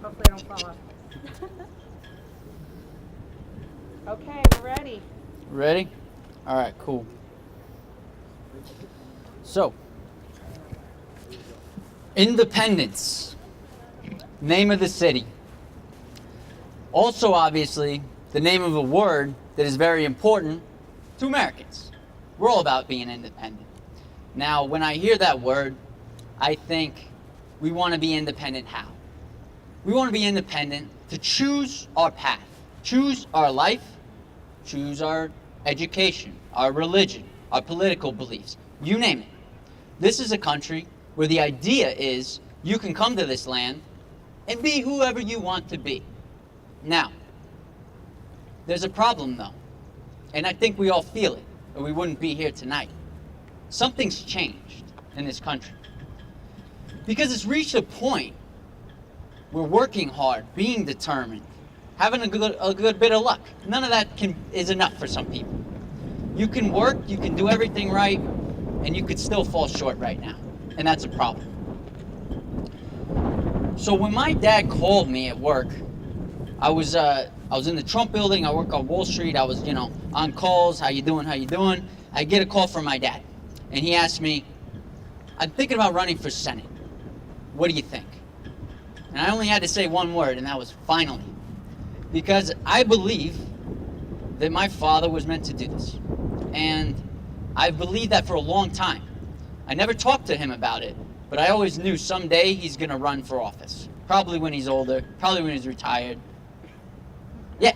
Hopefully I don't fall off. Okay, we're ready. Ready? All right, cool. So, Independence, name of the city. Also, obviously, the name of a word that is very important to Americans. We're all about being independent. Now, when I hear that word, I think we want to be independent how? We want to be independent to choose our path, choose our life, choose our education, our religion, our political beliefs, you name it. This is a country where the idea is you can come to this land and be whoever you want to be. Now, there's a problem though, and I think we all feel it, or we wouldn't be here tonight. Something's changed in this country. Because it's reached a point where working hard, being determined, having a good bit of luck, none of that is enough for some people. You can work, you can do everything right, and you could still fall short right now. And that's a problem. So when my dad called me at work, I was in the Trump building, I work on Wall Street, I was, on calls, how you doing? I get a call from my dad, and he asked me, I'm thinking about running for Senate. What do you think? And I only had to say one word, and that was finally. Because I believe that my father was meant to do this. And I've believed that for a long time. I never talked to him about it, but I always knew someday he's going to run for office. Probably when he's older, probably when he's retired. Yeah.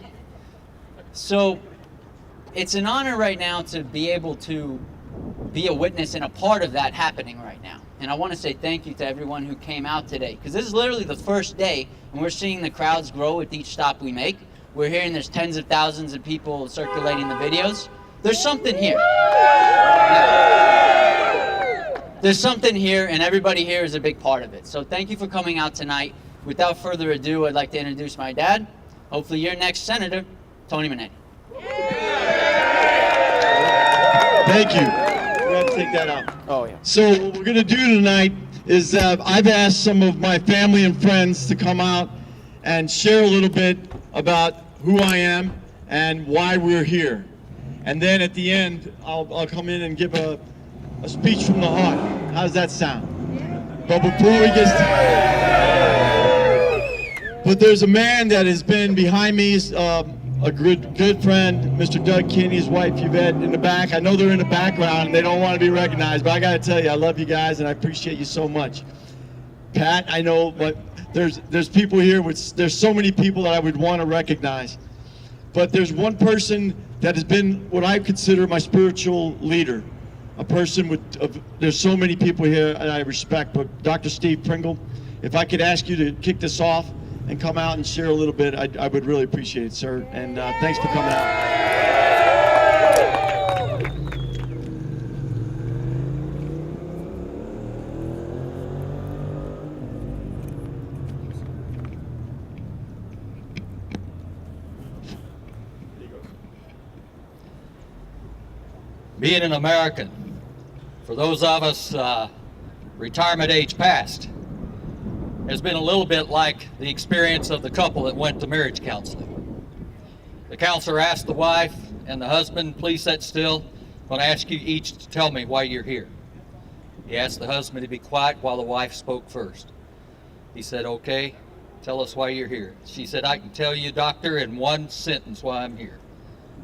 So it's an honor right now to be able to be a witness and a part of that happening right now. And I want to say thank you to everyone who came out today, because this is literally the first day, and we're seeing the crowds grow with each stop we make. We're hearing there's tens of thousands of people circulating the videos. There's something here. There's something here, and everybody here is a big part of it. So thank you for coming out tonight. Without further ado, I'd like to introduce my dad. Hopefully your next senator, Tony Monetti. Thank you. We're going to take that out. Oh, yeah. So what we're going to do tonight is I've asked some of my family and friends to come out and share a little bit about who I am and why we're here. And then at the end, I'll come in and give a speech from the heart. How does that sound? But before we get but there's a man that has been behind me, a good friend, Mr. Doug Kinney, his wife Yvette in the back. I know they're in the background and they don't want to be recognized, but I got to tell you, I love you guys and I appreciate you so much. Pat, I know, but there's people here, there's so many people that I would want to recognize. But there's one person that has been what I consider my spiritual leader. A person there's so many people here that I respect, but Dr. Steve Pringle, if I could ask you to kick this off and come out and share a little bit, I would really appreciate it, sir. And thanks for coming out. Being an American, for those of us retirement age past, has been a little bit like the experience of the couple that went to marriage counseling. The counselor asked the wife and the husband, please sit still. I'm going to ask you each to tell me why you're here. He asked the husband to be quiet while the wife spoke first. He said, okay, tell us why you're here. She said, I can tell you, doctor, in one sentence why I'm here.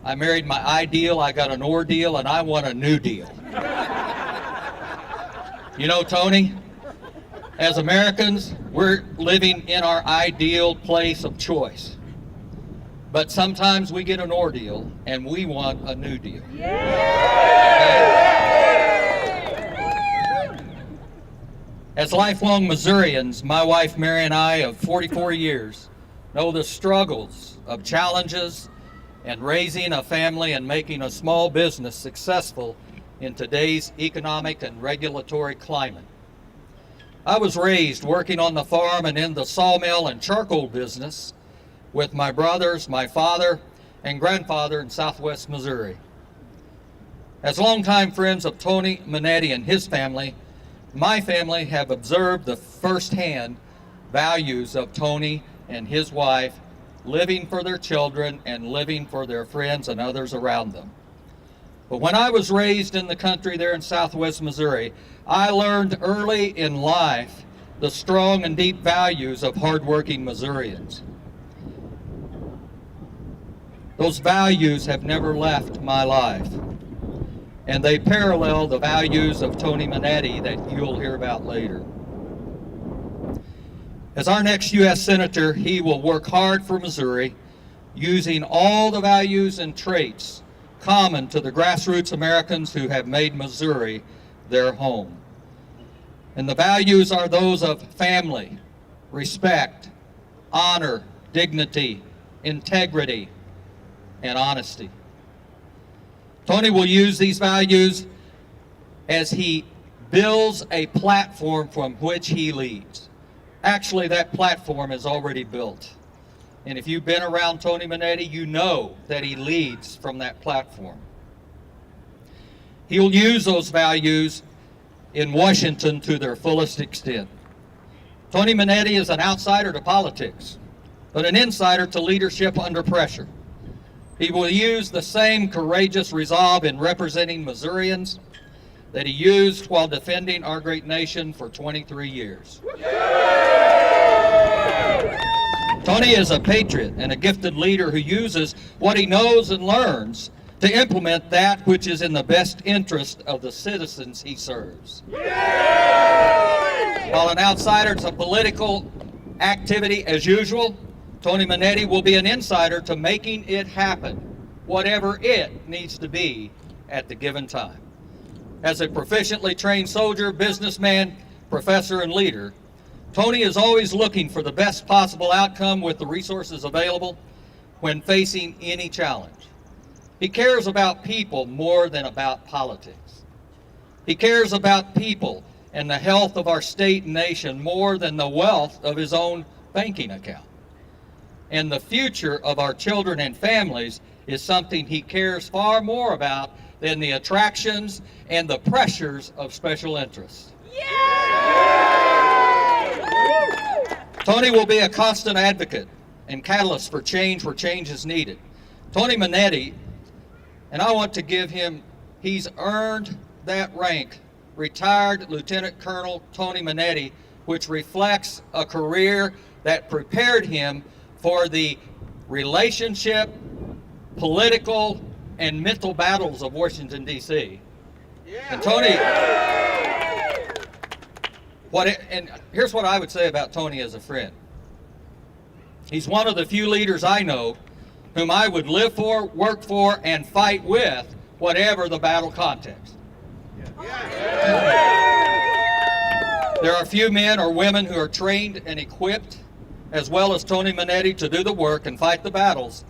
I married my ideal, I got an ordeal, and I want a new deal. You know, Tony, as Americans, we're living in our ideal place of choice. But sometimes we get an ordeal, and we want a new deal. As lifelong Missourians, my wife Mary and I of 44 years know the struggles of challenges and raising a family and making a small business successful in today's economic and regulatory climate. I was raised working on the farm and in the sawmill and charcoal business with my brothers, my father, and grandfather in Southwest Missouri. As longtime friends of Tony Monetti and his family, my family have observed the firsthand values of Tony and his wife, living for their children and living for their friends and others around them. But when I was raised in the country there in Southwest Missouri, I learned early in life the strong and deep values of hardworking Missourians. Those values have never left my life, and they parallel the values of Tony Monetti that you'll hear about later. As our next U.S. Senator, he will work hard for Missouri, using all the values and traits common to the grassroots Americans who have made Missouri their home. And the values are those of family, respect, honor, dignity, integrity, and honesty. Tony will use these values as he builds a platform from which he leads. Actually, that platform is already built. And if you've been around Tony Monetti, you know that he leads from that platform. He'll use those values in Washington to their fullest extent. Tony Monetti is an outsider to politics, but an insider to leadership under pressure. He will use the same courageous resolve in representing Missourians that he used while defending our great nation for 23 years. Tony is a patriot and a gifted leader who uses what he knows and learns to implement that which is in the best interest of the citizens he serves. While an outsider to political activity as usual, Tony Monetti will be an insider to making it happen, whatever it needs to be at the given time. As a proficiently trained soldier, businessman, professor, and leader, Tony is always looking for the best possible outcome with the resources available when facing any challenge. He cares about people more than about politics. He cares about people and the health of our state and nation more than the wealth of his own banking account. And the future of our children and families is something he cares far more about than the attractions and the pressures of special interests. Tony will be a constant advocate and catalyst for change where change is needed. Tony Monetti, and I want to give him, he's earned that rank, retired Lieutenant Colonel Tony Monetti, which reflects a career that prepared him for the relationship, political, and mental battles of Washington, D.C. And Tony, and here's what I would say about Tony as a friend. He's one of the few leaders I know whom I would live for, work for, and fight with, whatever the battle context. There are few men or women who are trained and equipped, as well as Tony Monetti, to do the work and fight the battles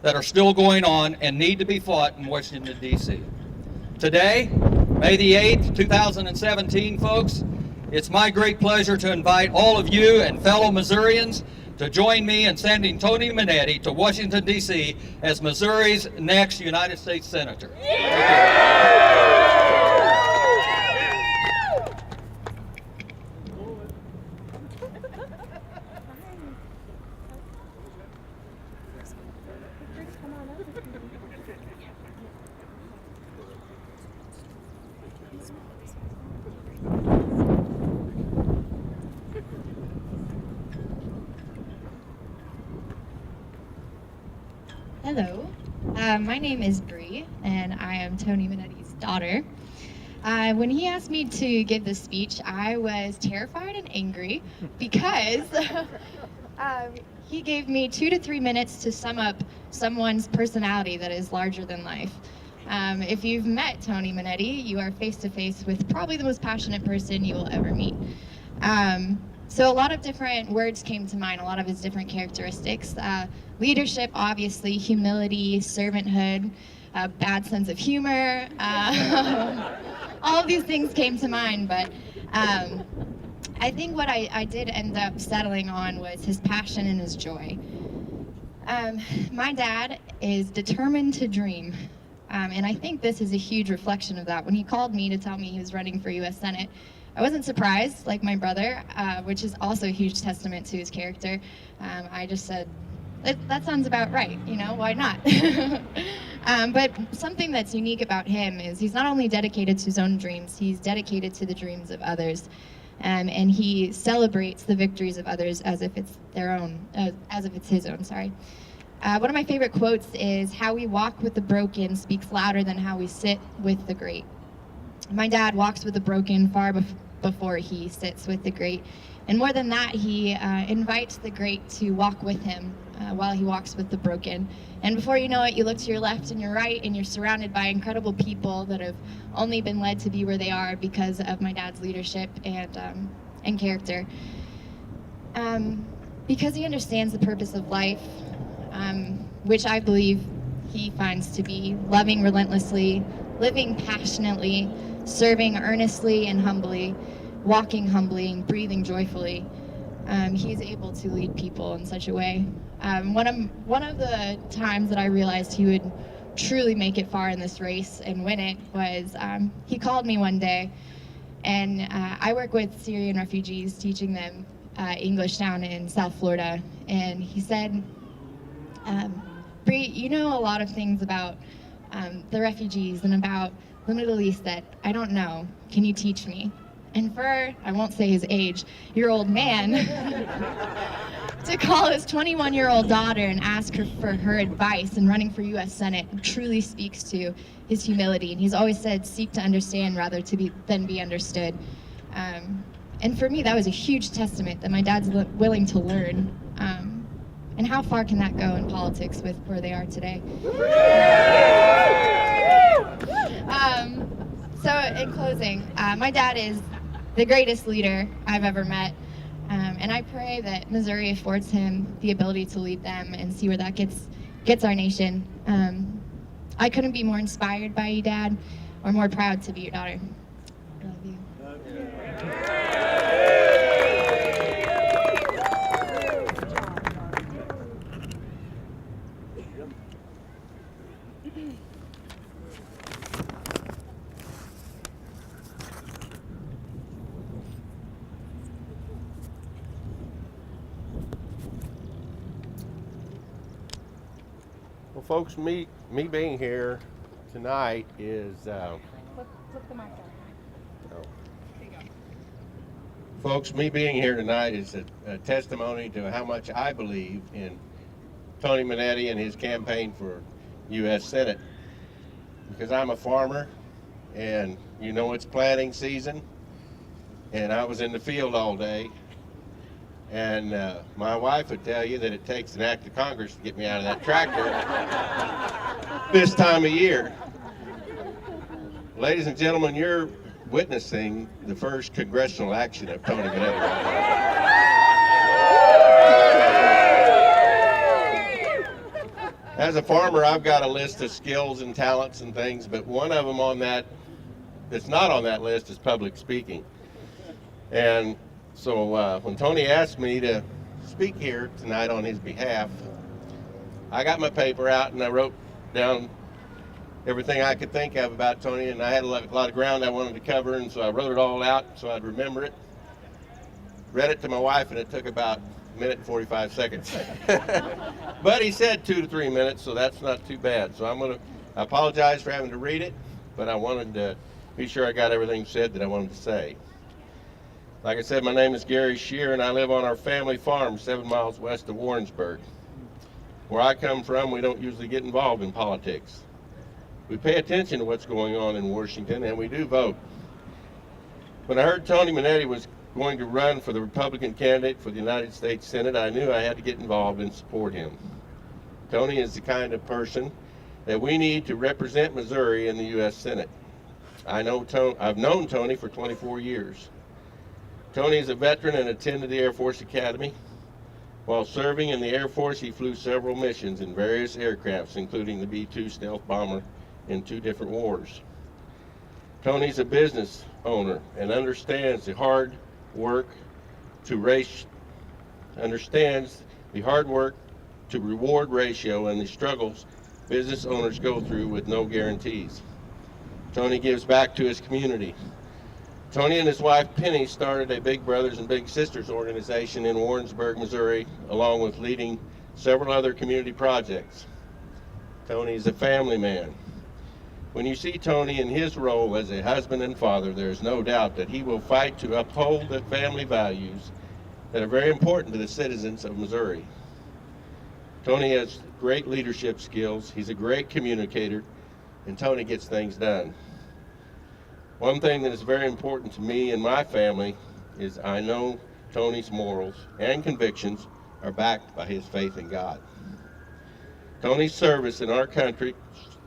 that are still going on and need to be fought in Washington, D.C. Today, May the 8th, 2017, folks, it's my great pleasure to invite all of you and fellow Missourians to join me in sending Tony Monetti to Washington, D.C. as Missouri's next United States Senator. Hello, my name is Bree, and I am Tony Monetti's daughter. When he asked me to give this speech, I was terrified and angry because he gave me 2 to 3 minutes to sum up someone's personality that is larger than life. If you've met Tony Monetti, you are face to face with probably the most passionate person you will ever meet. So a lot of different words came to mind, a lot of his different characteristics. Leadership, obviously, humility, servanthood, a bad sense of humor. All of these things came to mind, but I think what I did end up settling on was his passion and his joy. My dad is determined to dream, and I think this is a huge reflection of that. When he called me to tell me he was running for U.S. Senate, I wasn't surprised, like my brother, which is also a huge testament to his character. I just said, that sounds about right, you know, why not? But something that's unique about him is he's not only dedicated to his own dreams, he's dedicated to the dreams of others. And he celebrates the victories of others as if it's their own, as if it's his own, sorry. One of my favorite quotes is, "How we walk with the broken speaks louder than how we sit with the great." My dad walks with the broken far before he sits with the great. And more than that, he invites the great to walk with him while he walks with the broken. And before you know it, you look to your left and your right, and you're surrounded by incredible people that have only been led to be where they are because of my dad's leadership and character. Because he understands the purpose of life, which I believe he finds to be loving relentlessly, living passionately, serving earnestly and humbly, walking humbly and breathing joyfully. He's able to lead people in such a way. One of the times that I realized he would truly make it far in this race and win it was he called me one day, and I work with Syrian refugees, teaching them English down in South Florida, and he said, "Bree, you know a lot of things about the refugees and about the Middle East that I don't know. Can you teach me?" And for, I won't say his age, your old man, to call his 21-year-old daughter and ask her for her advice in running for U.S. Senate truly speaks to his humility. And he's always said, seek to understand rather than be understood. And for me, that was a huge testament that my dad's willing to learn. And how far can that go in politics with where they are today? So in closing, my dad is the greatest leader I've ever met. And I pray that Missouri affords him the ability to lead them and see where that gets our nation. I couldn't be more inspired by you, Dad, or more proud to be your daughter. I love you. Well, folks, me being here tonight is Flip the mic down. folks, me being here tonight is a testimony to how much I believe in Tony Monetti and his campaign for U.S. Senate. Because I'm a farmer, and you know it's planting season, and I was in the field all day. And my wife would tell you that it takes an act of Congress to get me out of that tractor this time of year. Ladies and gentlemen, you're witnessing the first congressional action of Tony Monetti. As a farmer, I've got a list of skills and talents and things, but one of them that's not on that list is public speaking. And so when Tony asked me to speak here tonight on his behalf, I got my paper out and I wrote down everything I could think of about Tony, and I had a lot of ground I wanted to cover, and so I wrote it all out so I'd remember it. Read it to my wife, and it took about a minute and 45 seconds. But he said 2 to 3 minutes, so that's not too bad. So I apologize for having to read it, but I wanted to be sure I got everything said that I wanted to say. Like I said, my name is Gary Shear, and I live on our family farm 7 miles west of Warrensburg. Where I come from, we don't usually get involved in politics. We pay attention to what's going on in Washington, and we do vote. When I heard Tony Monetti was going to run for the Republican candidate for the United States Senate, I knew I had to get involved and support him. Tony is the kind of person that we need to represent Missouri in the U.S. Senate. I've known Tony for 24 years. Tony is a veteran and attended the Air Force Academy. While serving in the Air Force, he flew several missions in various aircrafts, including the B-52 stealth bomber in 2 different wars. Tony's a business owner and understands the hard work to reward ratio and the struggles business owners go through with no guarantees. Tony gives back to his community. Tony and his wife Penny started a Big Brothers and Big Sisters organization in Warrensburg, Missouri, along with leading several other community projects. Tony is a family man. When you see Tony in his role as a husband and father, there is no doubt that he will fight to uphold the family values that are very important to the citizens of Missouri. Tony has great leadership skills. He's a great communicator, and Tony gets things done. One thing that is very important to me and my family is I know Tony's morals and convictions are backed by his faith in God. Tony's service in our country,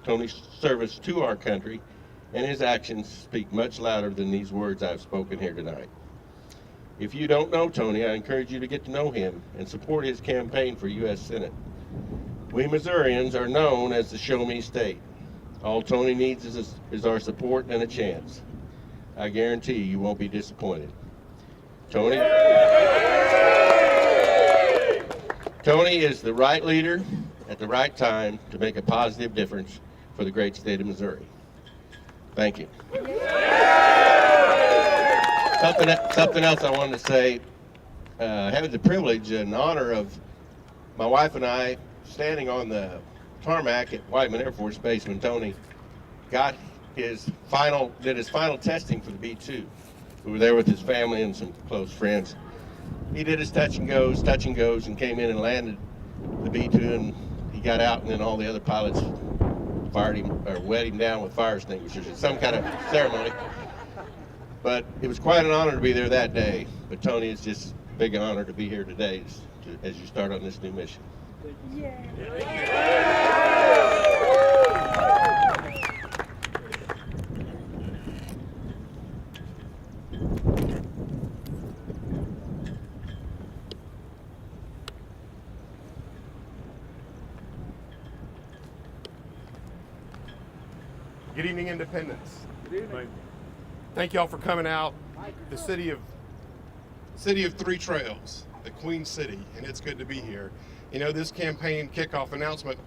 Tony's service to our country, and his actions speak much louder than these words I've spoken here tonight. If you don't know Tony, I encourage you to get to know him and support his campaign for U.S. Senate. We Missourians are known as the Show Me State. All Tony needs is our support and a chance. I guarantee you won't be disappointed. Tony is the right leader at the right time to make a positive difference for the great state of Missouri. Thank you. Something else I wanted to say. I had the privilege and honor of my wife and I standing on the tarmac at Whiteman Air Force Base when Tony did his final testing for the B-2. We were there with his family and some close friends. He did his touch and goes, and came in and landed the B-2, and he got out, and then all the other pilots fired him or wet him down with fire extinguishers. It's some kind of ceremony. But it was quite an honor to be there that day. But Tony, it's just a big honor to be here today as you start on this new mission. Good evening, Independence. Good evening. Thank y'all for coming out. The city of Three Trails, the Queen City, and it's good to be here. You know, this campaign kickoff announcement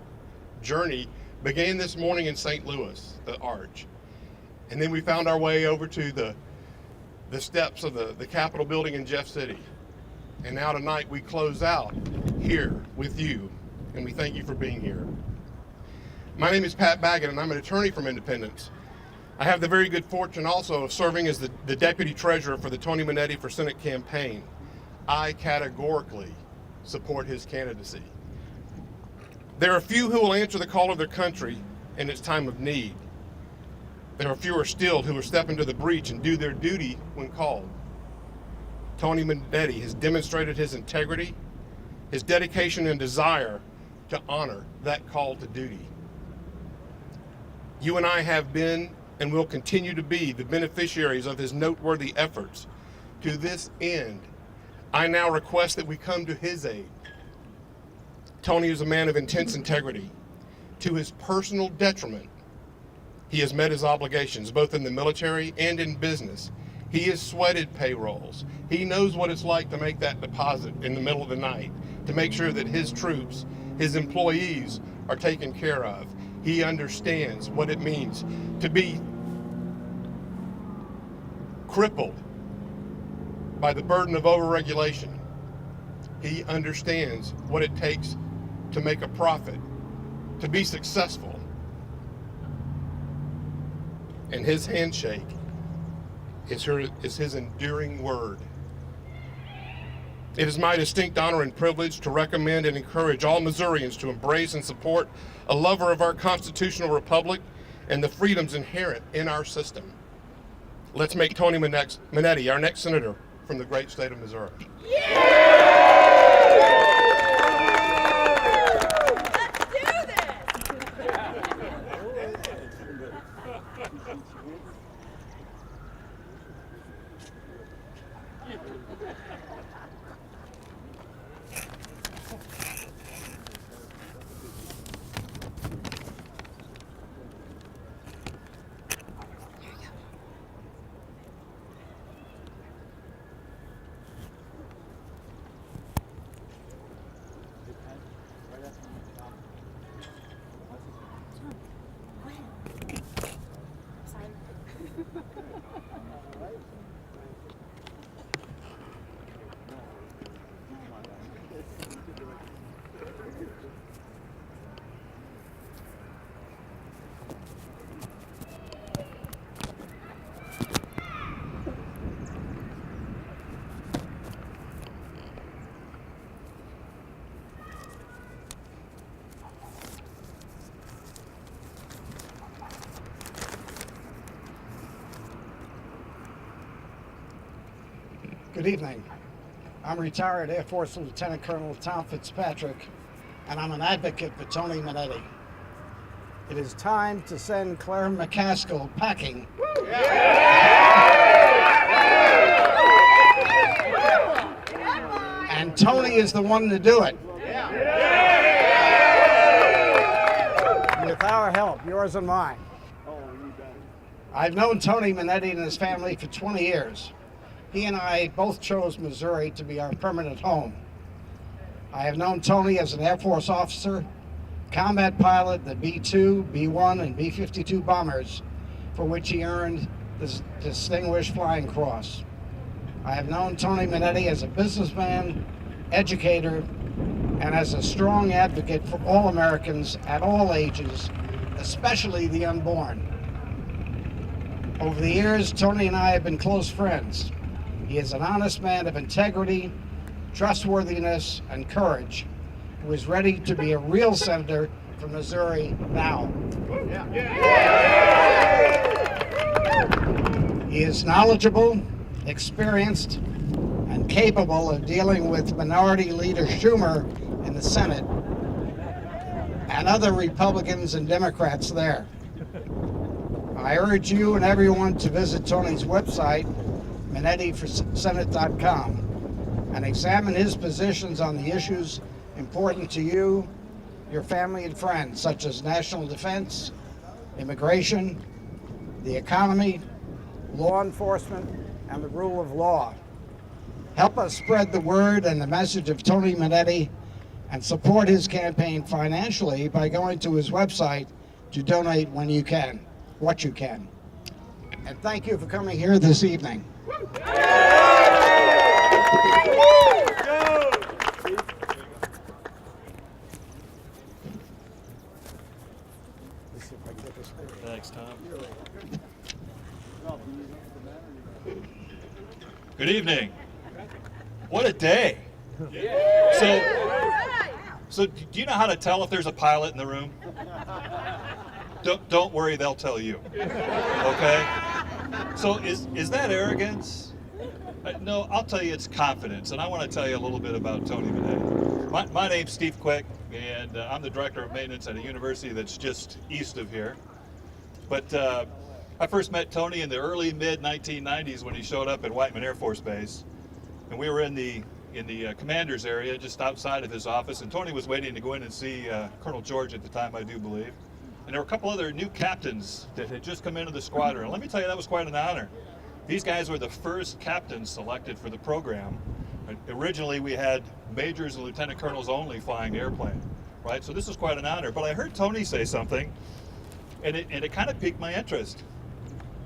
journey began this morning in St. Louis, the Arch. And then we found our way over to the steps of the Capitol building in Jeff City. And now tonight we close out here with you, and we thank you for being here. My name is Pat Baggett, and I'm an attorney from Independence. I have the very good fortune also of serving as the Deputy Treasurer for the Tony Monetti for Senate campaign. I categorically support his candidacy. There are few who will answer the call of their country in its time of need. There are fewer still who will step into the breach and do their duty when called. Tony Monetti has demonstrated his integrity, his dedication and desire to honor that call to duty. You and I have been and will continue to be the beneficiaries of his noteworthy efforts. To this end, I now request that we come to his aid. Tony is a man of intense integrity. To his personal detriment, he has met his obligations both in the military and in business. He has sweated payrolls. He knows what it's like to make that deposit in the middle of the night to make sure that his troops, his employees, are taken care of. He understands what it means to be crippled by the burden of overregulation. He understands what it takes to make a profit, to be successful. And his handshake is his enduring word. It is my distinct honor and privilege to recommend and encourage all Missourians to embrace and support a lover of our constitutional republic and the freedoms inherent in our system. Let's make Tony Monetti our next senator from the great state of Missouri. Good evening. I'm retired Air Force Lieutenant Colonel Tom Fitzpatrick, and I'm an advocate for Tony Monetti. It is time to send Claire McCaskill packing. And Tony is the one to do it. With our help, yours and mine. I've known Tony Monetti and his family for 20 years. He and I both chose Missouri to be our permanent home. I have known Tony as an Air Force officer, combat pilot, the B-2, B-1, and B-52 bombers, for which he earned the Distinguished Flying Cross. I have known Tony Monetti as a businessman, educator, and as a strong advocate for all Americans at all ages, especially the unborn. Over the years, Tony and I have been close friends. He is an honest man of integrity, trustworthiness, and courage, who is ready to be a real senator from Missouri now. He is knowledgeable, experienced, and capable of dealing with Minority Leader Schumer in the Senate and other Republicans and Democrats there. I urge you and everyone to visit Tony's website, MonettiForSenate.com, and examine his positions on the issues important to you, your family, and friends, such as national defense, immigration, the economy, law enforcement, and the rule of law. Help us spread the word and the message of Tony Monetti and support his campaign financially by going to his website to donate when you can, what you can. And thank you for coming here this evening. Thanks, Tom. Good evening. What a day. So do you know how to tell if there's a pilot in the room? Don't worry, they'll tell you. Okay? So is that arrogance? No, I'll tell you it's confidence, and I want to tell you a little bit about Tony Monetti. My name's Steve Quick, and I'm the Director of Maintenance at a university that's just east of here. But I first met Tony in the early mid-1990s when he showed up at Whiteman Air Force Base, and we were in the commander's area just outside of his office, and Tony was waiting to go in and see Colonel George at the time, I do believe. And there were a couple other new captains that had just come into the squadron. And let me tell you, that was quite an honor. These guys were the first captains selected for the program. Originally, we had majors and lieutenant colonels only flying the airplane, right? So this was quite an honor. But I heard Tony say something, and it kind of piqued my interest.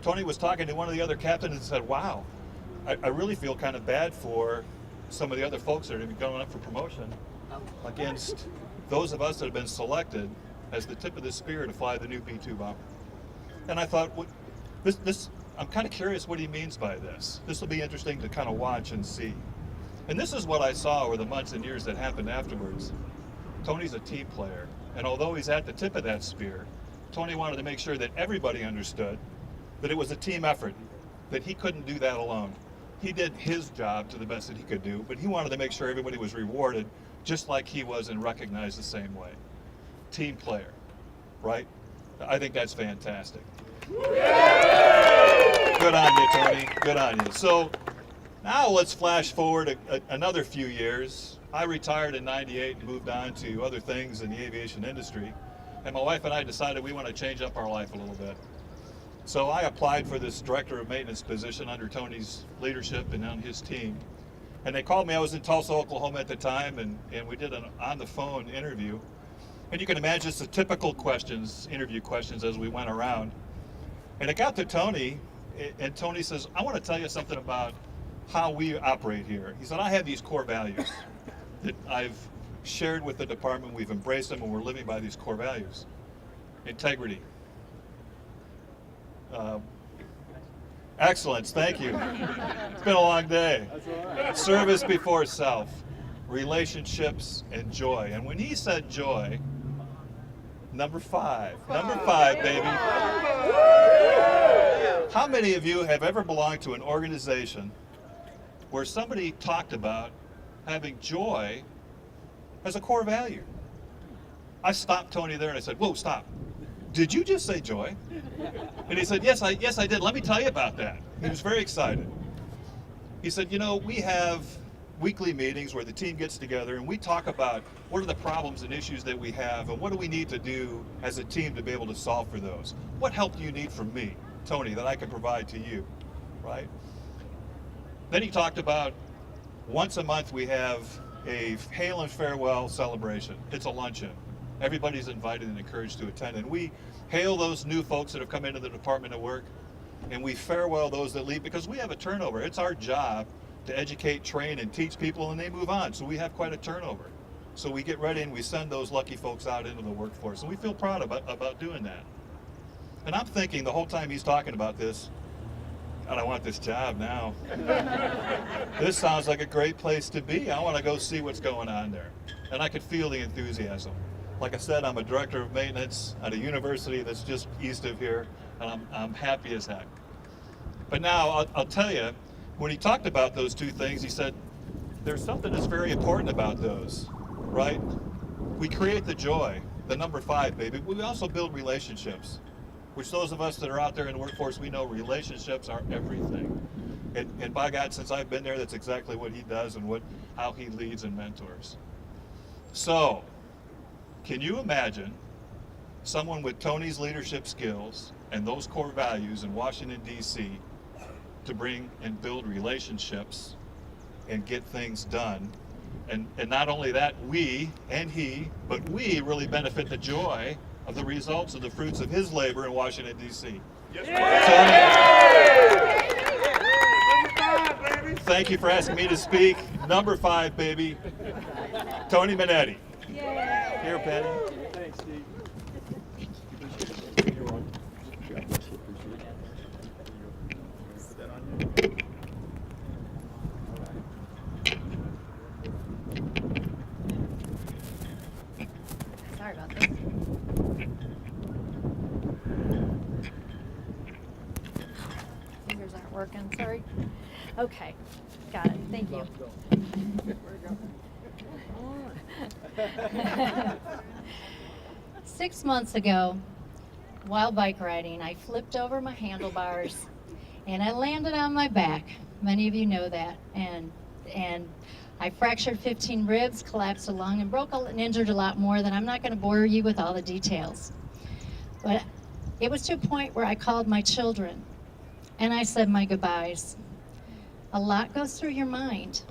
Tony was talking to one of the other captains and said, wow, I really feel kind of bad for some of the other folks that are going to be going up for promotion against those of us that have been selected as the tip of the spear to fly the new B-2 bomber. And I thought, I'm kind of curious what he means by this. This will be interesting to kind of watch and see. And this is what I saw over the months and years that happened afterwards. Tony's a team player, and although he's at the tip of that spear, Tony wanted to make sure that everybody understood that it was a team effort, that he couldn't do that alone. He did his job to the best that he could do, but he wanted to make sure everybody was rewarded just like he was and recognized the same way. Team player, right? I think that's fantastic. Good on you, Tony. Good on you. So now let's flash forward another few years. I retired in '98 and moved on to other things in the aviation industry. And my wife and I decided we want to change up our life a little bit. So I applied for this director of maintenance position under Tony's leadership and on his team. And they called me. I was in Tulsa, Oklahoma at the time, and we did an on-the-phone interview. And you can imagine it's the typical interview questions as we went around. And it got to Tony, and Tony says, I want to tell you something about how we operate here. He said, I have these core values that I've shared with the department. We've embraced them, and we're living by these core values. Integrity. Excellence, thank you. It's been a long day. Service before self, relationships, and joy. And when he said joy, number five, baby. How many of you have ever belonged to an organization where somebody talked about having joy as a core value. I stopped Tony there and I said, whoa, stop. Did you just say joy? And he said, yes, I did. Let me tell you about that. He was very excited. He said, you know, we have weekly meetings where the team gets together and we talk about what are the problems and issues that we have and what do we need to do as a team to be able to solve for those. What help do you need from me, Tony, that I can provide to you, right? Then he talked about once a month we have a hail and farewell celebration. It's a luncheon. Everybody's invited and encouraged to attend, and we hail those new folks that have come into the Department of Work, and we farewell those that leave because we have a turnover. It's our job to educate, train, and teach people, and they move on. So we have quite a turnover. So we get ready and we send those lucky folks out into the workforce, and we feel proud about doing that. And I'm thinking the whole time he's talking about this, God, I want this job now. This sounds like a great place to be. I want to go see what's going on there. And I could feel the enthusiasm. Like I said, I'm a director of maintenance at a university that's just east of here, and I'm happy as heck. But now, I'll tell you, when he talked about those two things, he said, there's something that's very important about those, right? We create the joy, the number 5, baby. We also build relationships, which those of us that are out there in the workforce, we know relationships are everything. And by God, since I've been there, that's exactly what he does and how he leads and mentors. So, can you imagine someone with Tony's leadership skills and those core values in Washington, D.C. to bring and build relationships and get things done? And not only that, we and he, but we really benefit the joy of the results of the fruits of his labor in Washington, D.C. Tony, thank you for asking me to speak. Number 5, baby, Tony Monetti. Here, Patty. Thanks, Steve. Sorry about this. Fingers aren't working, sorry. Okay, got it, thank you. 6 months ago, while bike riding, I flipped over my handlebars and I landed on my back. Many of you know that. And I fractured 15 ribs, collapsed a lung, and injured a lot more that I'm not going to bore you with all the details. But it was to a point where I called my children and I said my goodbyes. A lot goes through your mind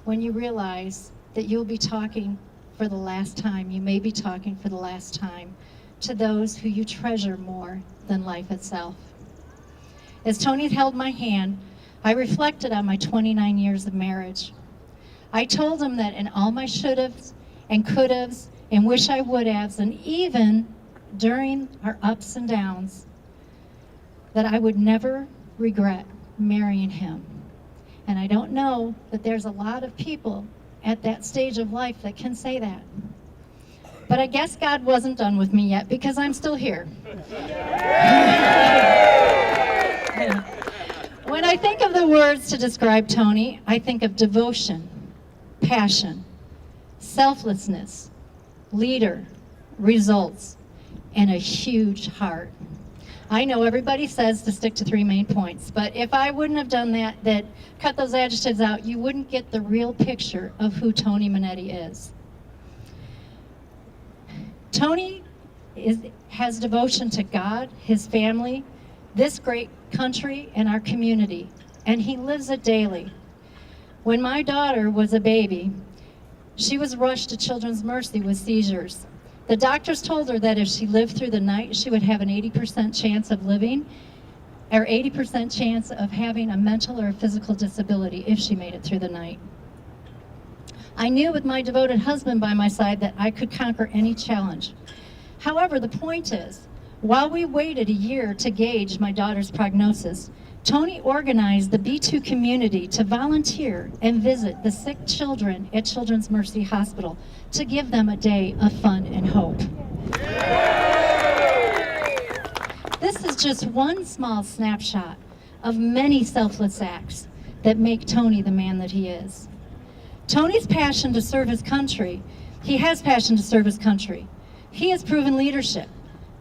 when you realize that you'll be talking for the last time, you may be talking for the last time to those who you treasure more than life itself. As Tony held my hand, I reflected on my 29 years of marriage. I told him that in all my should-haves and could-haves and wish I would-haves, and even during our ups and downs, that I would never regret marrying him. And I don't know that there's a lot of people at that stage of life that can say that. But I guess God wasn't done with me yet because I'm still here. When I think of the words to describe Tony, I think of devotion, passion, selflessness, leader, results, and a huge heart. I know everybody says to stick to 3 main points, but if I wouldn't have done that cut those adjectives out, you wouldn't get the real picture of who Tony Monetti is. Tony has devotion to God, his family, this great country, and our community, and he lives it daily. When my daughter was a baby, she was rushed to Children's Mercy with seizures. The doctors told her that if she lived through the night, she would have an 80% chance of living, or 80% chance of having a mental or a physical disability if she made it through the night. I knew with my devoted husband by my side that I could conquer any challenge. However, the point is, while we waited a year to gauge my daughter's prognosis, Tony organized the B-2 community to volunteer and visit the sick children at Children's Mercy Hospital to give them a day of fun and hope. This is just one small snapshot of many selfless acts that make Tony the man that he is. Tony's passion to serve his country, he has passion to serve his country. He has proven leadership.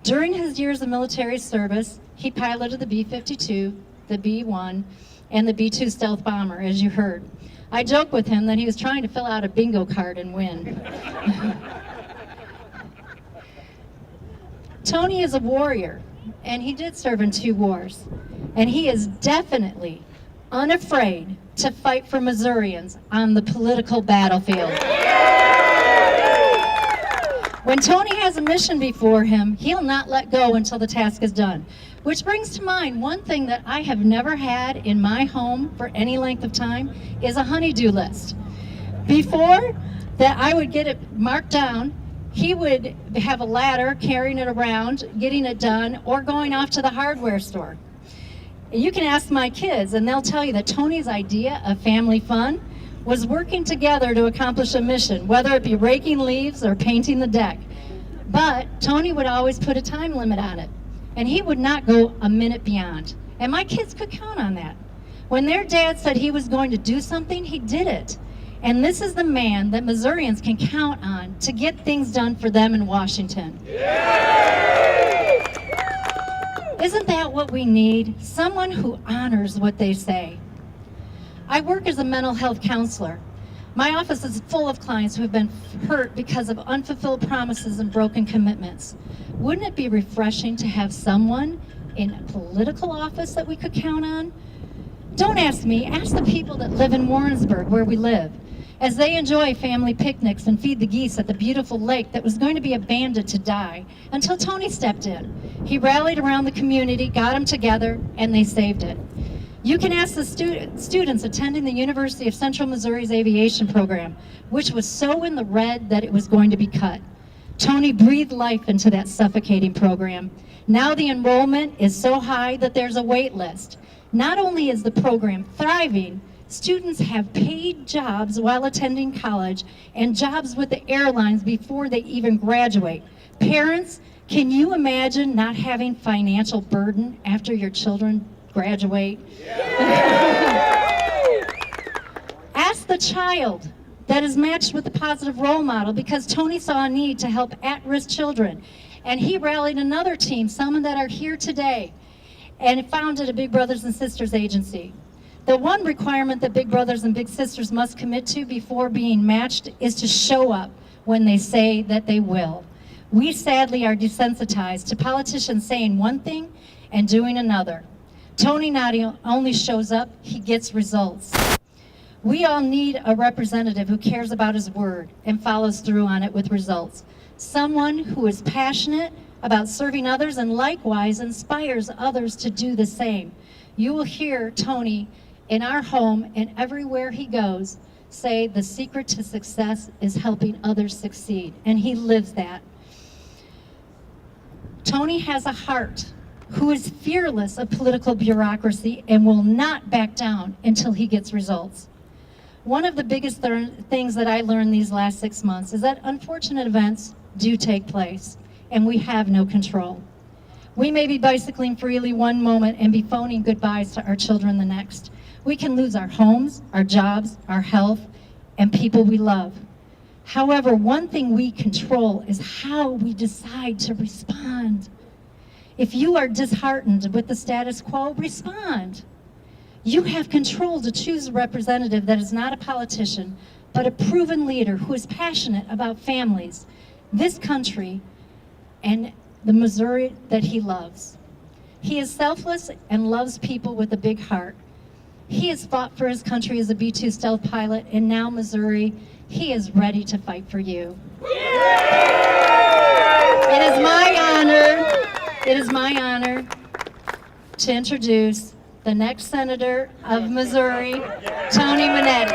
During his years of military service, he piloted the B-52, the B-1, and the B-2 stealth bomber, as you heard. I joke with him that he was trying to fill out a bingo card and win. Tony is a warrior, and he did serve in 2 wars. And he is definitely unafraid to fight for Missourians on the political battlefield. When Tony has a mission before him, he'll not let go until the task is done. Which brings to mind one thing that I have never had in my home for any length of time is a honey-do list. Before that I would get it marked down, he would have a ladder carrying it around, getting it done, or going off to the hardware store. You can ask my kids and they'll tell you that Tony's idea of family fun was working together to accomplish a mission, whether it be raking leaves or painting the deck. But Tony would always put a time limit on it, and he would not go a minute beyond. And my kids could count on that. When their dad said he was going to do something, he did it. And this is the man that Missourians can count on to get things done for them in Washington. Isn't that what we need? Someone who honors what they say. I work as a mental health counselor. My office is full of clients who have been hurt because of unfulfilled promises and broken commitments. Wouldn't it be refreshing to have someone in a political office that we could count on? Don't ask me, ask the people that live in Warrensburg, where we live, as they enjoy family picnics and feed the geese at the beautiful lake that was going to be abandoned to die until Tony stepped in. He rallied around the community, got them together, and they saved it. You can ask the students attending the University of Central Missouri's aviation program, which was so in the red that it was going to be cut. Tony breathed life into that suffocating program. Now the enrollment is so high that there's a wait list. Not only is the program thriving, students have paid jobs while attending college and jobs with the airlines before they even graduate. Parents, can you imagine not having financial burden after your children graduate? Ask the child that is matched with a positive role model, because Tony saw a need to help at-risk children. And he rallied another team, some that are here today, and founded a Big Brothers and Sisters agency. The one requirement that Big Brothers and Big Sisters must commit to before being matched is to show up when they say that they will. We sadly are desensitized to politicians saying one thing and doing another. Tony not only shows up, he gets results. We all need a representative who cares about his word and follows through on it with results. Someone who is passionate about serving others and likewise inspires others to do the same. You will hear Tony in our home and everywhere he goes say the secret to success is helping others succeed, and he lives that. Tony has a heart, who is fearless of political bureaucracy and will not back down until he gets results. One of the biggest things that I learned these last 6 months is that unfortunate events do take place, and we have no control. We may be bicycling freely one moment and be phoning goodbyes to our children the next. We can lose our homes, our jobs, our health, and people we love. However, one thing we control is how we decide to respond. If you are disheartened with the status quo, respond. You have control to choose a representative that is not a politician, but a proven leader who is passionate about families, this country, and the Missouri that he loves. He is selfless and loves people with a big heart. He has fought for his country as a B-2 stealth pilot, and now Missouri, he is ready to fight for you. It is my honor to introduce the next Senator of Missouri, Tony Monetti.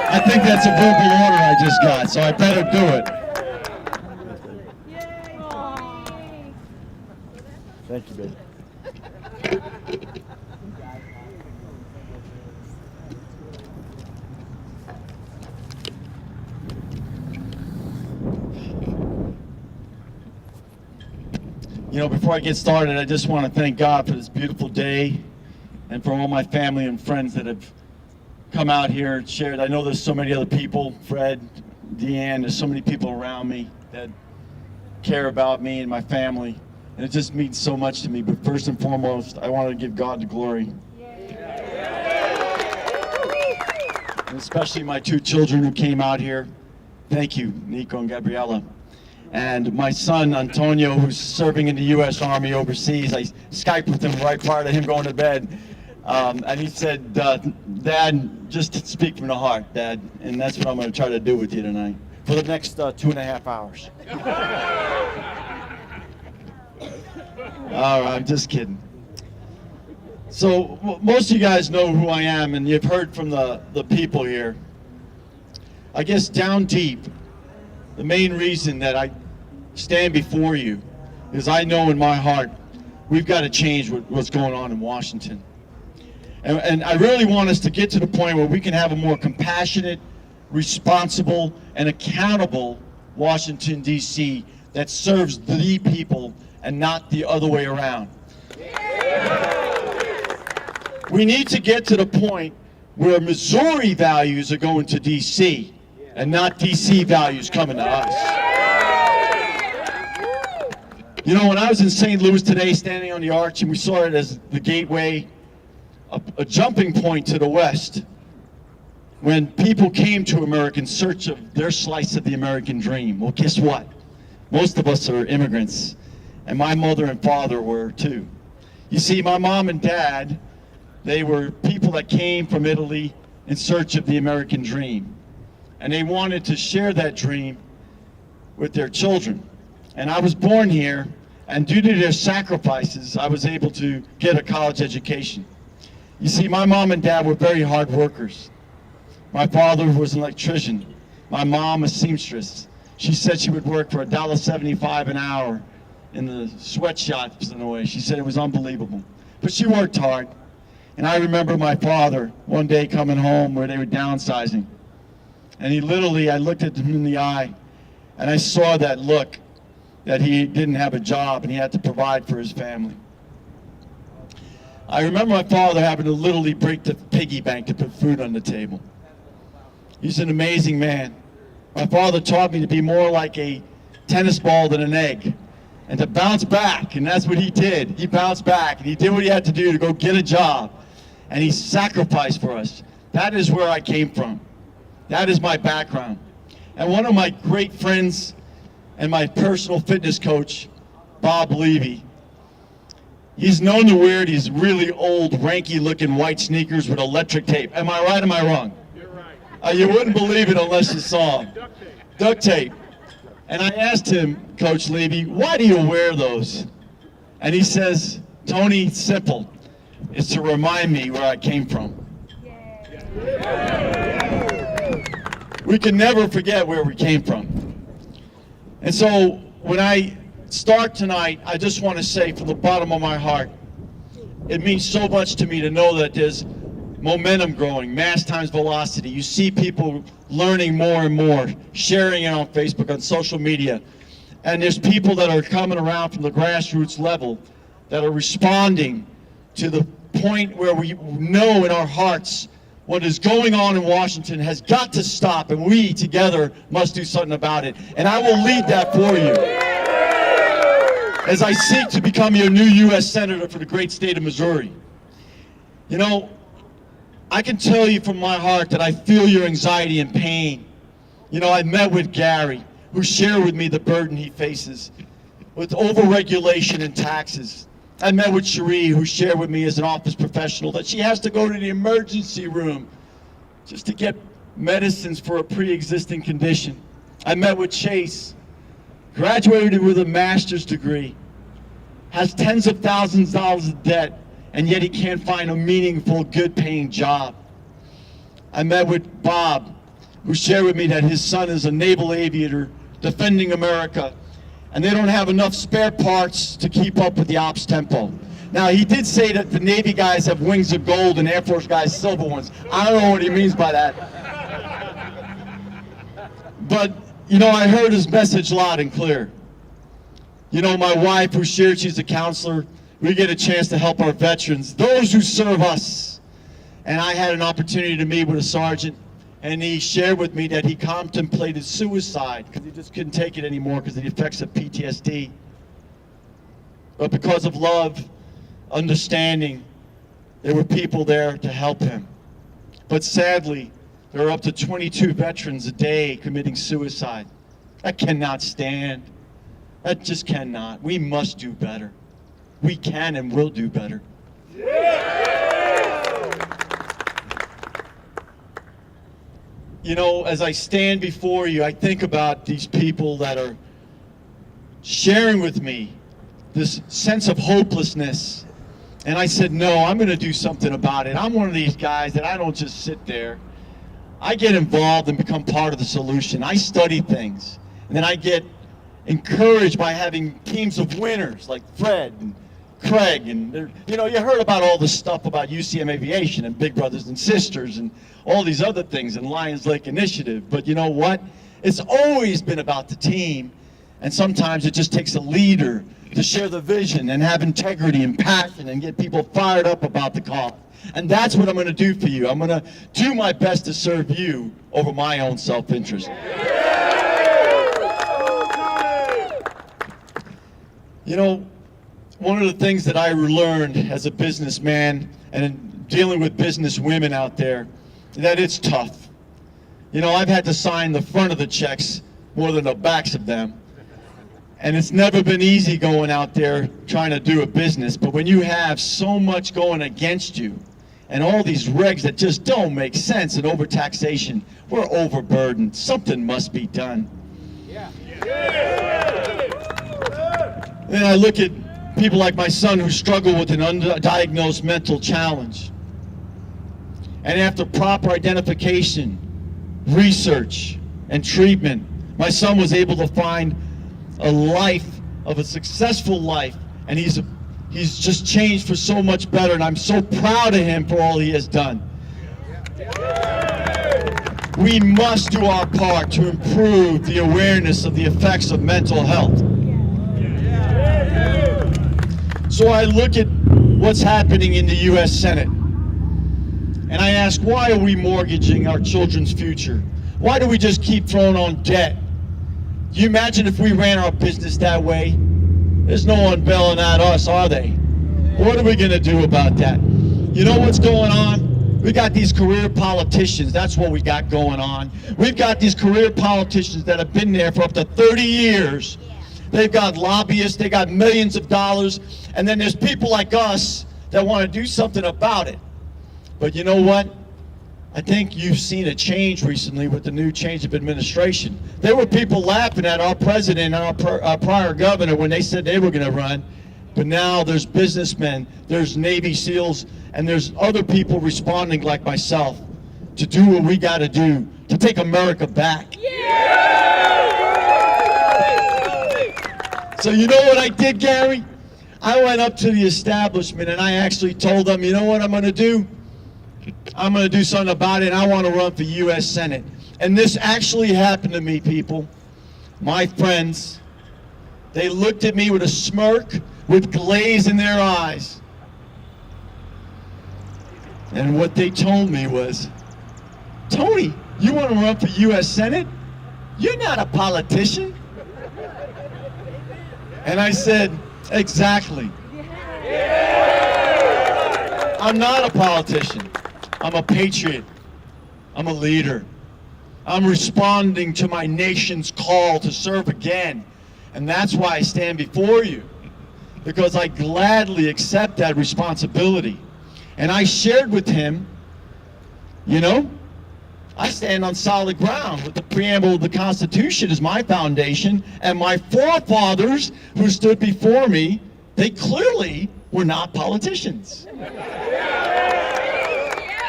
I think that's a verbal order I just got, so I better do it. Thank you, baby. You know, before I get started, I just want to thank God for this beautiful day. and for all my family and friends that have come out here and shared. I know there's so many other people, Fred, Deanne, there's so many people around me that care about me and my family, and it just means so much to me. But first and foremost, I want to give God the glory. And especially my two children who came out here. Thank you, Nico and Gabriella. And my son, Antonio, who's serving in the U.S. Army overseas. I Skyped with him right prior to him going to bed. And he said, Dad, just speak from the heart, Dad. And that's what I'm going to try to do with you tonight for the next 2.5 hours. All right, I'm just kidding. So most of you guys know who I am, and you've heard from the people here. I guess down deep, the main reason that I stand before you is I know in my heart we've got to change what's going on in Washington. And I really want us to get to the point where we can have a more compassionate, responsible, and accountable Washington, D.C. that serves the people and not the other way around. We need to get to the point where Missouri values are going to D.C. and not D.C. values coming to us. You know, when I was in St. Louis today, standing on the arch, and we saw it as the gateway, a jumping point to the west, when people came to America in search of their slice of the American dream. Well, guess what? Most of us are immigrants, and my mother and father were too. You see, my mom and dad, they were people that came from Italy in search of the American dream. And they wanted to share that dream with their children. And I was born here, and due to their sacrifices, I was able to get a college education. You see, my mom and dad were very hard workers. My father was an electrician. My mom a seamstress. She said she would work for $1.75 an hour in the sweatshops in a way. She said it was unbelievable. But she worked hard. And I remember my father one day coming home where they were downsizing. And he literally, I looked at him in the eye, and I saw that look that he didn't have a job and he had to provide for his family. I remember my father having to literally break the piggy bank to put food on the table. He's an amazing man. My father taught me to be more like a tennis ball than an egg, and to bounce back, and that's what he did. He bounced back, and he did what he had to do to go get a job, and he sacrificed for us. That is where I came from. That is my background. And one of my great friends and my personal fitness coach, Bob Levy, he's known to wear these really old, ranky-looking white sneakers with electric tape. Am I right or am I wrong? You're right. You wouldn't believe it unless you saw him. Duct tape. And I asked him, Coach Levy, why do you wear those? And he says, Tony, it's simple. It's to remind me where I came from. We can never forget where we came from. And so when I start tonight, I just want to say from the bottom of my heart, it means so much to me to know that there's momentum growing, mass times velocity. You see people learning more and more, sharing it on Facebook, on social media. And there's people that are coming around from the grassroots level that are responding to the point where we know in our hearts what is going on in Washington has got to stop, and we together must do something about it. And I will lead that for you as I seek to become your new U.S. Senator for the great state of Missouri. You know, I can tell you from my heart that I feel your anxiety and pain. You know, I met with Gary, who shared with me the burden he faces with overregulation and taxes. I met with Cherie, who shared with me as an office professional that she has to go to the emergency room just to get medicines for a pre-existing condition. I met with Chase, graduated with a master's degree, has tens of thousands of dollars of debt, and yet he can't find a meaningful, good-paying job. I met with Bob, who shared with me that his son is a naval aviator defending America, and they don't have enough spare parts to keep up with the ops tempo. Now, he did say that the Navy guys have wings of gold and Air Force guys silver ones. I don't know what he means by that. But, you know, I heard his message loud and clear. You know, my wife, who shared, she's a counselor, we get a chance to help our veterans, those who serve us. And I had an opportunity to meet with a sergeant, and he shared with me that he contemplated suicide because he just couldn't take it anymore because of the effects of PTSD. But because of love, understanding, there were people there to help him. But sadly, there are up to 22 veterans a day committing suicide. That cannot stand. That just cannot. We must do better. We can and will do better. You know, as I stand before you, I think about these people that are sharing with me this sense of hopelessness. And I said, no, I'm going to do something about it. I'm one of these guys that I don't just sit there. I get involved and become part of the solution. I study things. And then I get encouraged by having teams of winners like Fred and Craig. And, you know, you heard about all this stuff about UCM Aviation and Big Brothers and Sisters and all these other things and Lions Lake Initiative. But you know what? It's always been about the team. And sometimes it just takes a leader to share the vision and have integrity and passion and get people fired up about the cause. And that's what I'm going to do for you. I'm going to do my best to serve you over my own self-interest. You know, one of the things that I learned as a businessman and dealing with business women out there, that it's tough. You know, I've had to sign the front of the checks more than the backs of them. And it's never been easy going out there trying to do a business. But when you have so much going against you and all these regs that just don't make sense and overtaxation, we're overburdened. Something must be done. Then I look at people like my son who struggle with an undiagnosed mental challenge. And after proper identification, research, and treatment, my son was able to find a life of a successful life, and he's just changed for so much better, and I'm so proud of him for all he has done. We must do our part to improve the awareness of the effects of mental health. So I look at what's happening in the U.S. Senate, and I ask, why are we mortgaging our children's future? Why do we just keep throwing on debt? Do you imagine if we ran our business that way? There's no one bailing at us, are they? What are we going to do about that? You know what's going on? We got these career politicians. That's what we got going on. We've got these career politicians that have been there for up to 30 years. They've got lobbyists. They got millions of dollars. And then there's people like us that want to do something about it. But you know what? I think you've seen a change recently with the new change of administration. There were people laughing at our president and our prior governor when they said they were going to run. But now there's businessmen, there's Navy SEALs, and there's other people responding like myself to do what we got to do to take America back. So you know what I did, Gary? I went up to the establishment and I actually told them, you know what I'm going to do? I'm going to do something about it, and I want to run for U.S. Senate. And this actually happened to me, people. My friends, they looked at me with a smirk, with glaze in their eyes. And what they told me was, Tony, you want to run for U.S. Senate? You're not a politician. And I said, exactly. I'm not a politician. I'm a patriot. I'm a leader. I'm responding to my nation's call to serve again. And that's why I stand before you, because I gladly accept that responsibility. And I shared with him, you know, I stand on solid ground with the preamble of the Constitution as my foundation, and my forefathers who stood before me, they clearly were not politicians.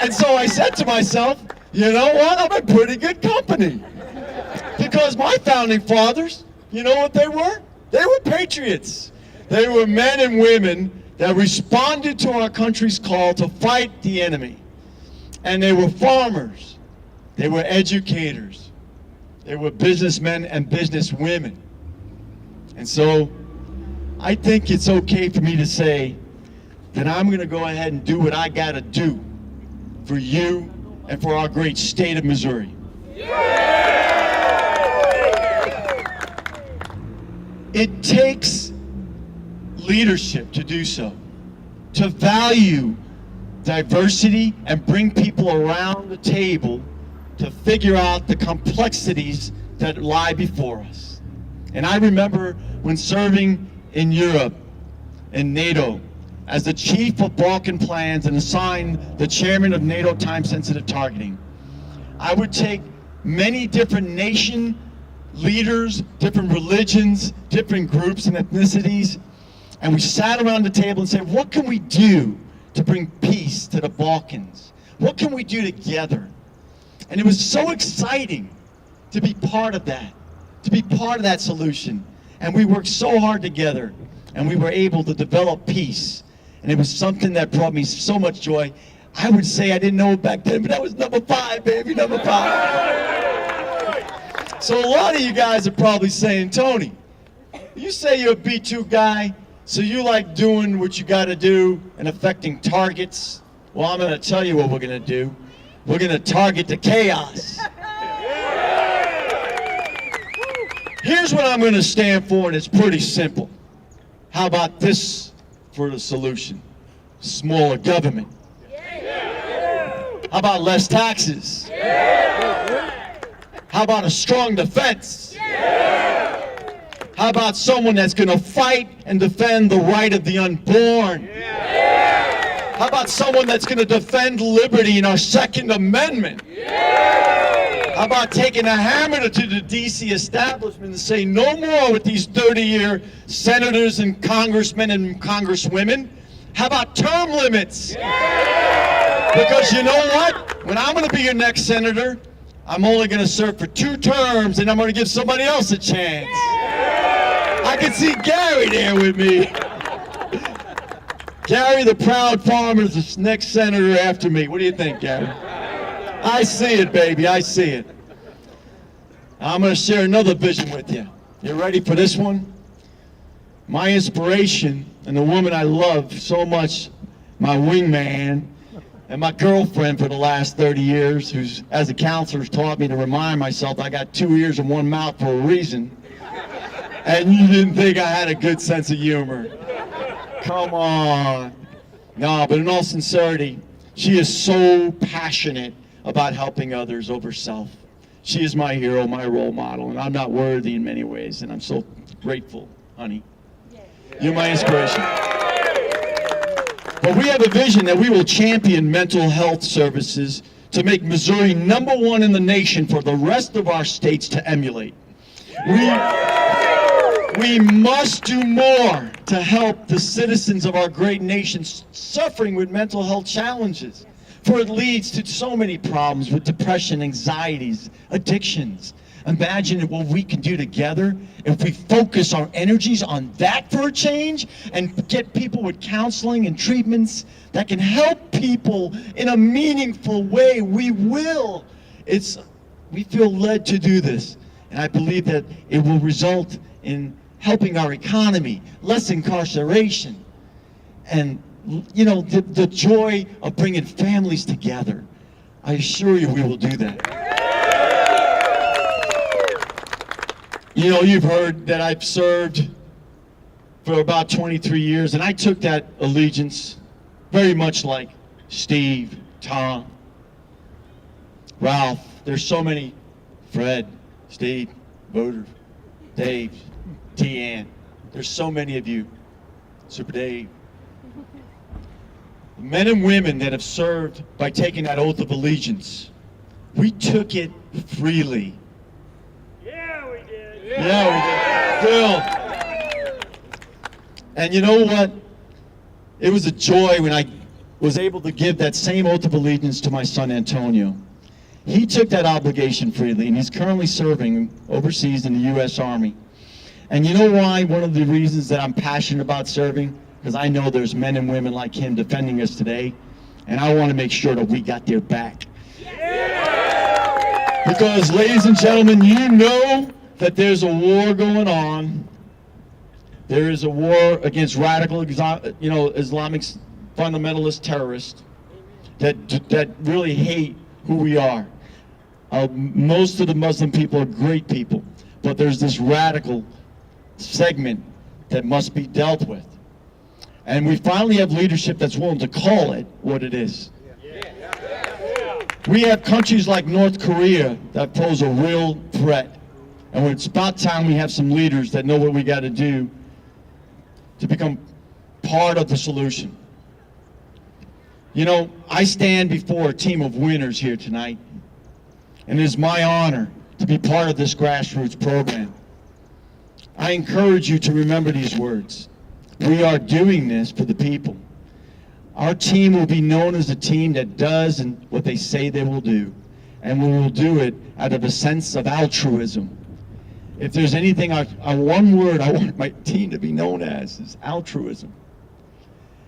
And so I said to myself, you know what, I'm in pretty good company. Because my founding fathers, you know what they were? They were patriots. They were men and women that responded to our country's call to fight the enemy. And they were farmers. They were educators. They were businessmen and businesswomen. And so I think it's okay for me to say then I'm going to go ahead and do what I got to do for you and for our great state of Missouri. It takes leadership to do so, to value diversity and bring people around the table to figure out the complexities that lie before us. And I remember when serving in Europe, in NATO, as the chief of Balkan plans and assigned the chairman of NATO time-sensitive targeting, I would take many different nation leaders, different religions, different groups and ethnicities, and we sat around the table and said, what can we do to bring peace to the Balkans? What can we do together? And it was so exciting to be part of that, to be part of that solution. And we worked so hard together, and we were able to develop peace. And it was something that brought me so much joy. I would say I didn't know it back then, but that was number 5, baby, number 5. So a lot of you guys are probably saying, Tony, you say you're a B-2 guy, so you like doing what you got to do and affecting targets. Well, I'm going to tell you what we're going to do. We're going to target the chaos. Here's what I'm going to stand for, and it's pretty simple. How about this for the solution? Smaller government. How about less taxes? How about a strong defense? How about someone that's going to fight and defend the right of the unborn? How about someone that's going to defend liberty in our Second Amendment? How about taking a hammer to the D.C. establishment and say no more with these 30-year senators and congressmen and congresswomen? How about term limits? Because you know what? When I'm going to be your next senator, I'm only going to serve for 2 terms, and I'm going to give somebody else a chance. I can see Gary there with me. Gary, the proud farmer, is the next senator after me. What do you think, Gary? I see it, baby. I see it. I'm going to share another vision with you. You ready for this one? My inspiration and the woman I love so much, my wingman, and my girlfriend for the last 30 years, who's, as a counselor, has taught me to remind myself I got 2 ears and 1 mouth for a reason. And you didn't think I had a good sense of humor. Come on. No, but in all sincerity, she is so passionate about helping others over self. She is my hero, my role model, and I'm not worthy in many ways, and I'm so grateful, honey. You're my inspiration. But we have a vision that we will champion mental health services to make Missouri #1 in the nation for the rest of our states to emulate. We must do more to help the citizens of our great nation suffering with mental health challenges, for it leads to so many problems with depression, anxieties, addictions. Imagine what we can do together if we focus our energies on that for a change and get people with counseling and treatments that can help people in a meaningful way. We will. We feel led to do this, and I believe that it will result in helping our economy, less incarceration, and the joy of bringing families together. I assure you we will do that. You've heard that I've served for about 23 years, and I took that allegiance very much like Steve, Tom, Ralph. There's so many, Fred, Steve, Boder, Dave, Deanne. There's so many of you, Super Dave. Men and women that have served by taking that oath of allegiance. We took it freely. Yeah, we did. Bill. And you know what? It was a joy when I was able to give that same oath of allegiance to my son Antonio. He took that obligation freely, and he's currently serving overseas in the U.S. Army. And you know why? One of the reasons that I'm passionate about serving, because I know there's men and women like him defending us today, and I want to make sure that we got their back. Because, ladies and gentlemen, you know that there's a war going on. There is a war against radical, Islamic fundamentalist terrorists that really hate who we are. Most of the Muslim people are great people, but there's this radical segment that must be dealt with. And we finally have leadership that's willing to call it what it is. We have countries like North Korea that pose a real threat. And it's about time we have some leaders that know what we got to do to become part of the solution. You know, I stand before a team of winners here tonight, and it is my honor to be part of this grassroots program. I encourage you to remember these words. We are doing this for the people. Our team will be known as a team that does and what they say they will do, and we will do it out of a sense of altruism. If there's anything, one word I want my team to be known as is altruism.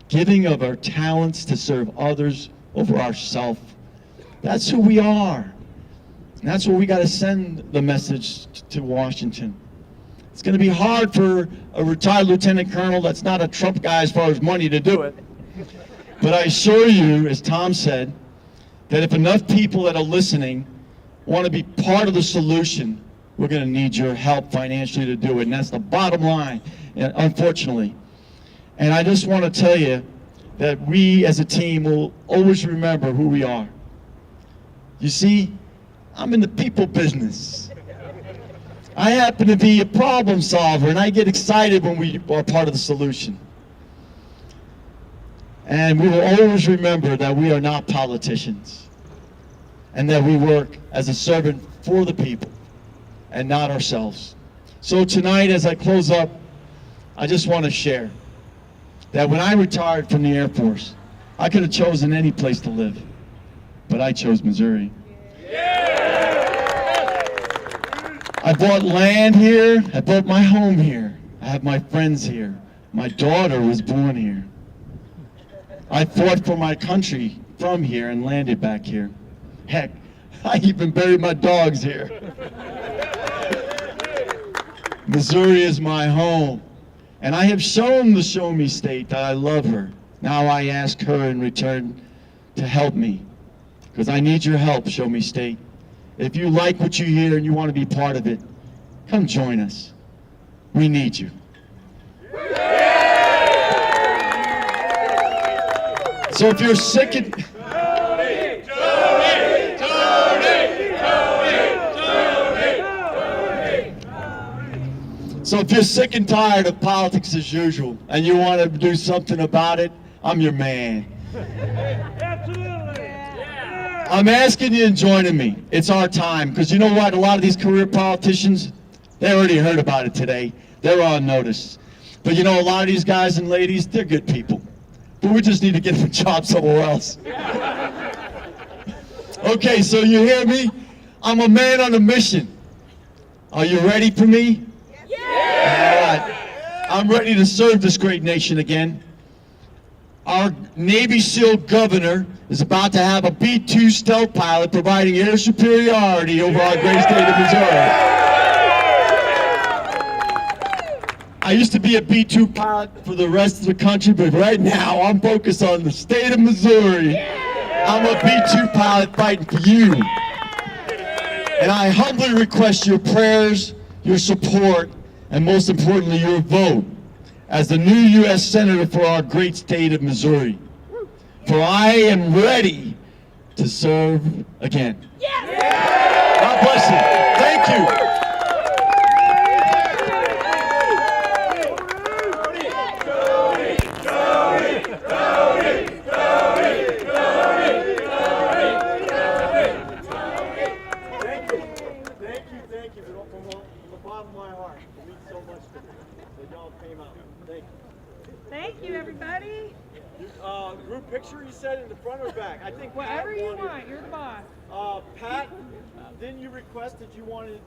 Giving of our talents to serve others over ourselves. That's who we are. And that's what we got to send the message to Washington. It's going to be hard for a retired lieutenant colonel that's not a Trump guy as far as money to do it. But I assure you, as Tom said, that if enough people that are listening want to be part of the solution, we're going to need your help financially to do it. And that's the bottom line, unfortunately. And I just want to tell you that we as a team will always remember who we are. You see, I'm in the people business. I happen to be a problem solver, and I get excited when we are part of the solution. And we will always remember that we are not politicians, and that we work as a servant for the people and not ourselves. So tonight, as I close up, I just want to share that when I retired from the Air Force, I could have chosen any place to live, but I chose Missouri. I bought land here, I built my home here, I have my friends here, my daughter was born here. I fought for my country from here and landed back here. Heck, I even buried my dogs here. Missouri is my home, and I have shown the Show Me State that I love her. Now I ask her in return to help me, because I need your help, Show Me State. If you like what you hear and you want to be part of it, come join us. We need you. So if you're sick and... So if you're sick and tired of politics as usual and you want to do something about it, I'm your man. I'm asking you and joining me. It's our time, because you know what? A lot of these career politicians, they already heard about it today. They're on notice. But you know, a lot of these guys and ladies, they're good people. But we just need to get them a job somewhere else. Okay, so you hear me? I'm a man on a mission. Are you ready for me? Yeah! All right. I'm ready to serve this great nation again. Our Navy SEAL governor is about to have a B-2 stealth pilot providing air superiority over our great state of Missouri. I used to be a B-2 pilot for the rest of the country, but right now I'm focused on the state of Missouri. I'm a B-2 pilot fighting for you. And I humbly request your prayers, your support, and most importantly, your vote as the new U.S. Senator for our great state of Missouri. For I am ready to serve again. God bless you. Thank you. Thank you from the bottom of my heart. It means so much to me that y'all came out. Thank you. Thank you, everybody. Group picture, you said, in the front or back? I think Whatever you want. You're the boss. Pat, didn't you request that you wanted